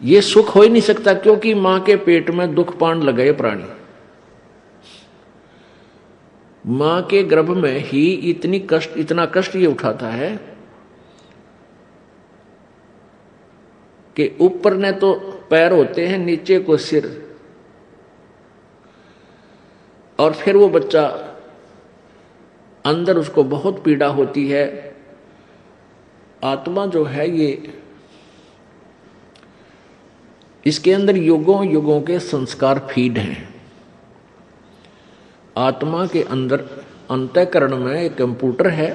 ये सुख हो ही नहीं सकता, क्योंकि मां के पेट में दुख पान लगे प्राणी। मां के गर्भ में ही इतना कष्ट ये उठाता है कि ऊपर ने तो पैर होते हैं, नीचे को सिर, और फिर वो बच्चा अंदर उसको बहुत पीड़ा होती है। आत्मा जो है ये, इसके अंदर युगों युगों के संस्कार फीड हैं। आत्मा के अंदर अंतःकरण में एक कंप्यूटर है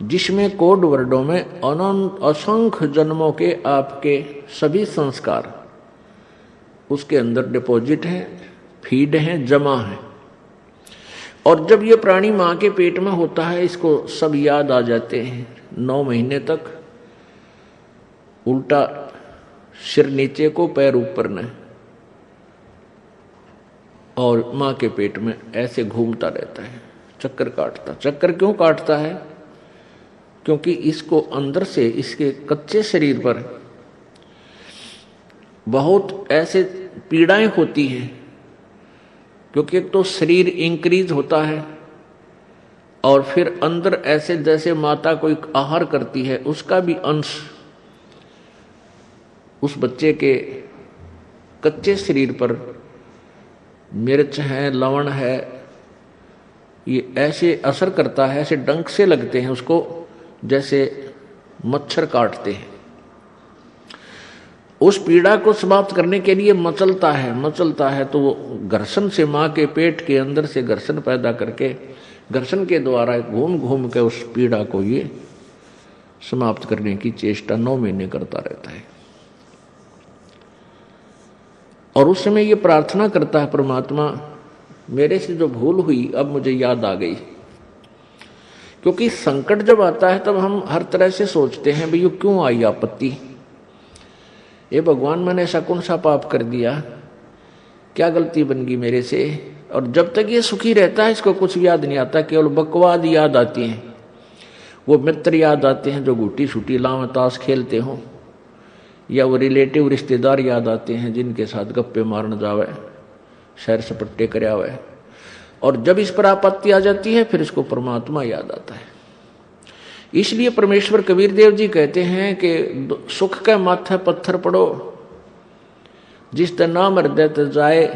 जिसमें कोड वर्डों में अनंत असंख्य जन्मों के आपके सभी संस्कार उसके अंदर डिपॉजिट हैं, फीड हैं, जमा हैं। और जब ये प्राणी मां के पेट में होता है, इसको सब याद आ जाते हैं। 9 महीने तक उल्टा सिर नीचे को, पैर ऊपर न, और मां के पेट में ऐसे घूमता रहता है, चक्कर काटता। चक्कर क्यों काटता है? क्योंकि इसको अंदर से, इसके कच्चे शरीर पर बहुत ऐसे पीड़ाएं होती हैं। क्योंकि एक तो शरीर इंक्रीज होता है, और फिर अंदर ऐसे जैसे माता कोई आहार करती है, उसका भी अंश उस बच्चे के कच्चे शरीर पर, मिर्च है, लवण है, ये ऐसे असर करता है, ऐसे डंक से लगते हैं उसको, जैसे मच्छर काटते हैं। उस पीड़ा को समाप्त करने के लिए मचलता है तो वो घर्षण से, मां के पेट के अंदर से घर्षण पैदा करके, घर्षण के द्वारा घूम घूम के उस पीड़ा को ये समाप्त करने की चेष्टा 9 महीने करता रहता है। और उस समय ये प्रार्थना करता है, परमात्मा मेरे से जो भूल हुई अब मुझे याद आ गई। क्योंकि संकट जब आता है तब हम हर तरह से सोचते हैं भाई ये क्यों आई आपत्ति, ये भगवान मैंने ऐसा कौन सा पाप कर दिया, क्या गलती बन गई मेरे से। और जब तक ये सुखी रहता है इसको कुछ याद नहीं आता, केवल बकवाद याद आती हैं। वो मित्र याद आते हैं जो गुटी छुटी लाव ताश खेलते हों, या वो रिलेटिव रिश्तेदार याद आते हैं जिनके साथ गप्पे मारने जावे, सैर सपट्टे करावे। और जब इस पर आपत्ति आ जाती है फिर इसको परमात्मा याद आता है। इसलिए परमेश्वर कबीर देव जी कहते हैं कि सुख के माथे पत्थर पड़ो, जिस ते नाम हृदय ते जाए,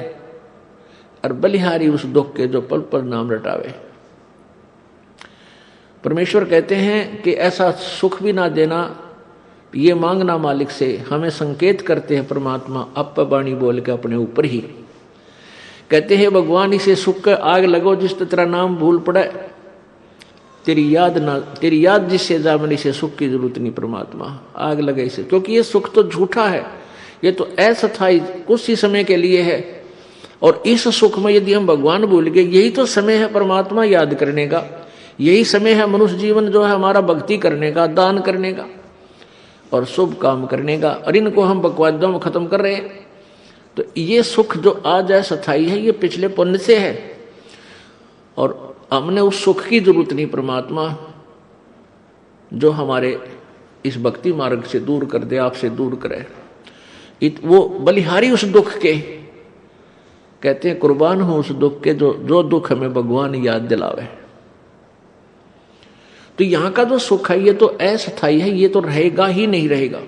और बलिहारी उस दुख के जो पल पल नाम रटावे। परमेश्वर कहते हैं कि ऐसा सुख भी ना देना, ये मांगना मालिक से। हमें संकेत करते हैं परमात्मा अप बाणी बोल के अपने ऊपर ही, कहते हैं भगवान इसे सुख के आग लगो जिस तेरा नाम भूल पड़े, तेरी याद जिससे जा, मैंने इसे सुख की जरूरत नहीं परमात्मा, आग लगे इसे। क्योंकि ये सुख तो झूठा है, ये तो अस्थायी कुछ ही समय के लिए है। और इस सुख में यदि हम भगवान भूल गए, यही तो समय है परमात्मा याद करने का, यही समय है मनुष्य जीवन जो है हमारा भक्ति करने का, दान करने का और शुभ काम करने का। और इनको हम बकवादों में खत्म कर रहे हैं। तो ये सुख जो आज है स्थायी है, ये पिछले पुण्य से है, और हमने उस सुख की जरूरत नहीं परमात्मा, जो हमारे इस भक्ति मार्ग से दूर कर दे, आपसे दूर करे। वो बलिहारी उस दुख के, कहते हैं कुर्बान हो उस दुख के जो दुख हमें भगवान याद दिलावे। तो यहाँ का जो सुख है ये तो अस्थायी है, ये तो रहेगा ही नहीं रहेगा।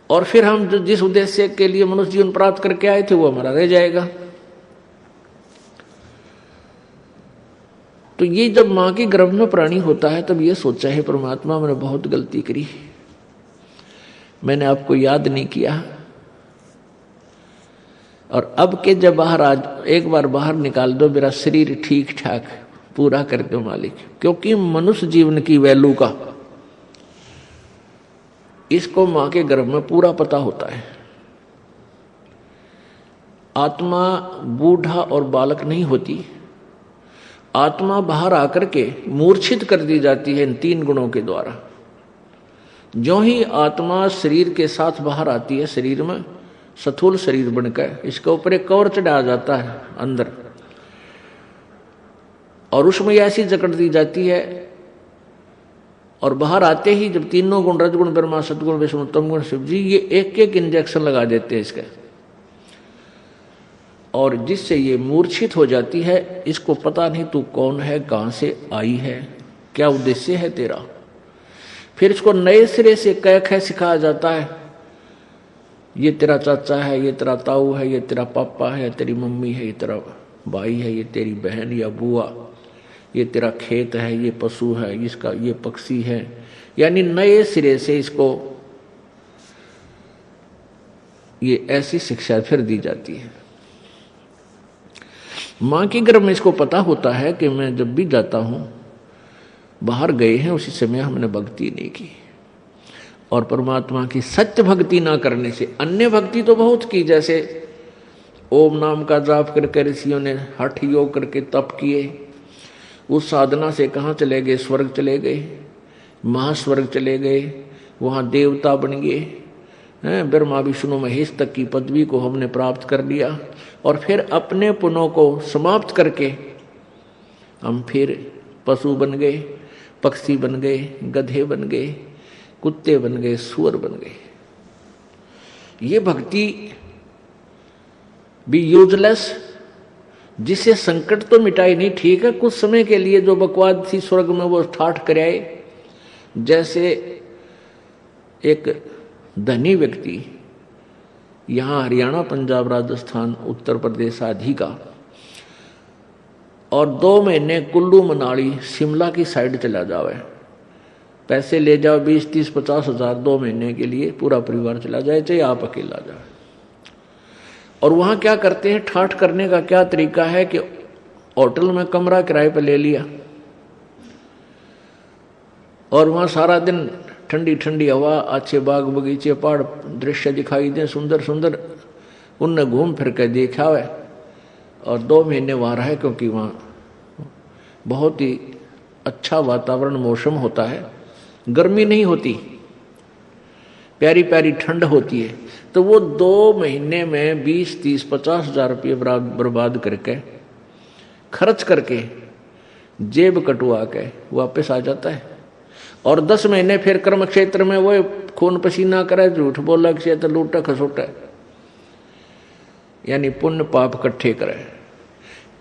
और फिर हम जिस उद्देश्य के लिए मनुष्य जीवन प्राप्त करके आए थे वो हमारा रह जाएगा। तो ये जब मां के गर्भ में प्राणी होता है तब ये सोचा है परमात्मा मैंने बहुत गलती करी, मैंने आपको याद नहीं किया। और अब के जब बाहर आज एक बार बाहर निकाल दो, मेरा शरीर ठीक ठाक पूरा कर दो मालिक। क्योंकि मनुष्य जीवन की वैल्यू का इसको मां के गर्भ में पूरा पता होता है। आत्मा बूढ़ा और बालक नहीं होती, आत्मा बाहर आकर के मूर्छित कर दी जाती है इन 3 गुणों के द्वारा। जो ही आत्मा शरीर के साथ बाहर आती है, शरीर में स्थूल शरीर बनकर इसके ऊपर एक कवर चढ़ा जाता है अंदर, और उसमें ऐसी जकड़ दी जाती है और बाहर आते ही जब तीनों गुण रजगुण ब्रह्मा सतगुण विष्णु तम गुण शिव जी, ये एक एक इंजेक्शन लगा देते हैं इसका, और जिससे ये मूर्छित हो जाती है। इसको पता नहीं तू कौन है, कहां से आई है, क्या उद्देश्य है तेरा। फिर इसको नए सिरे से कह कह सिखाया जाता है, ये तेरा चाचा है, ये तेरा ताऊ है, ये तेरा पापा है, तेरी मम्मी है, ये तेरा भाई है, ये तेरी बहन या बुआ, ये तेरा खेत है, ये पशु है, इसका ये पक्षी है। यानी नए सिरे से इसको ये ऐसी शिक्षा फिर दी जाती है। मां के गर्भ में इसको पता होता है कि मैं जब भी जाता हूं, बाहर गए हैं उसी समय हमने भक्ति नहीं की, और परमात्मा की सत्य भक्ति ना करने से अन्य भक्ति तो बहुत की, जैसे ओम नाम का जाप करके ऋषियों ने हठ योग करके तप किए, उस साधना से कहाँ चले गए, स्वर्ग चले गए, महास्वर्ग चले गए, वहाँ देवता बन गए हैं, ब्रह्मा विष्णु महेश तक की पदवी को हमने प्राप्त कर लिया, और फिर अपने पुण्यों को समाप्त करके हम फिर पशु बन गए, पक्षी बन गए, गधे बन गए, कुत्ते बन गए, सुअर बन गए। ये भक्ति भी यूजलेस, जिसे संकट तो मिटाई नहीं, ठीक है कुछ समय के लिए जो बकवाद थी स्वर्ग में वो ठाठ कर आए। जैसे एक धनी व्यक्ति यहाँ हरियाणा, पंजाब, राजस्थान, उत्तर प्रदेश आदि का, और 2 महीने कुल्लू मनाली शिमला की साइड चला जावे, पैसे ले जाओ 20, 30, 50 हजार 2 महीने के लिए, पूरा परिवार चला जाए, चाहे आप अकेला जाए। और वहां क्या करते हैं, ठाठ करने का क्या तरीका है कि होटल में कमरा किराए पर ले लिया, और वहां सारा दिन ठंडी ठंडी हवा, अच्छे बाग बगीचे, पहाड़ दृश्य दिखाई दे सुंदर सुंदर, उनने घूम फिर के देखा है, और 2 महीने वहां रहे, क्योंकि वहां बहुत ही अच्छा वातावरण मौसम होता है, गर्मी नहीं होती, प्यारी प्यारी ठंड होती है। तो वो 2 महीने में 20, 30, 50 हजार रुपये बर्बाद करके, खर्च करके, जेब कटवा के वापस आ जाता है, और 10 महीने फिर कर्म क्षेत्र में वो खून पसीना करे, झूठ बोला, क्षेत्र लूटा खसोटा, यानी पुण्य पाप इकट्ठे करे।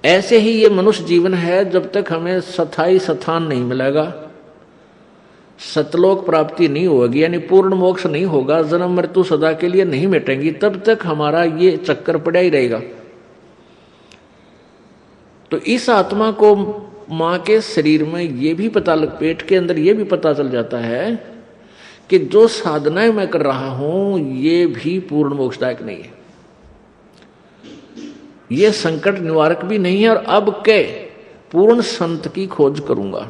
ऐसे ही ये मनुष्य जीवन है, जब तक हमें स्थायी स्थान नहीं मिलेगा, सतलोक प्राप्ति नहीं होगी, यानी पूर्ण मोक्ष नहीं होगा, जन्म मृत्यु सदा के लिए नहीं मिटेंगी, तब तक हमारा ये चक्कर पड़ा ही रहेगा। तो इस आत्मा को मां के शरीर में ये भी पता लग, पेट के अंदर ये भी पता चल जाता है कि जो साधनाएं मैं कर रहा हूं ये भी पूर्ण मोक्षदायक नहीं है, ये संकट निवारक भी नहीं है, और अब के पूर्ण संत की खोज करूंगा।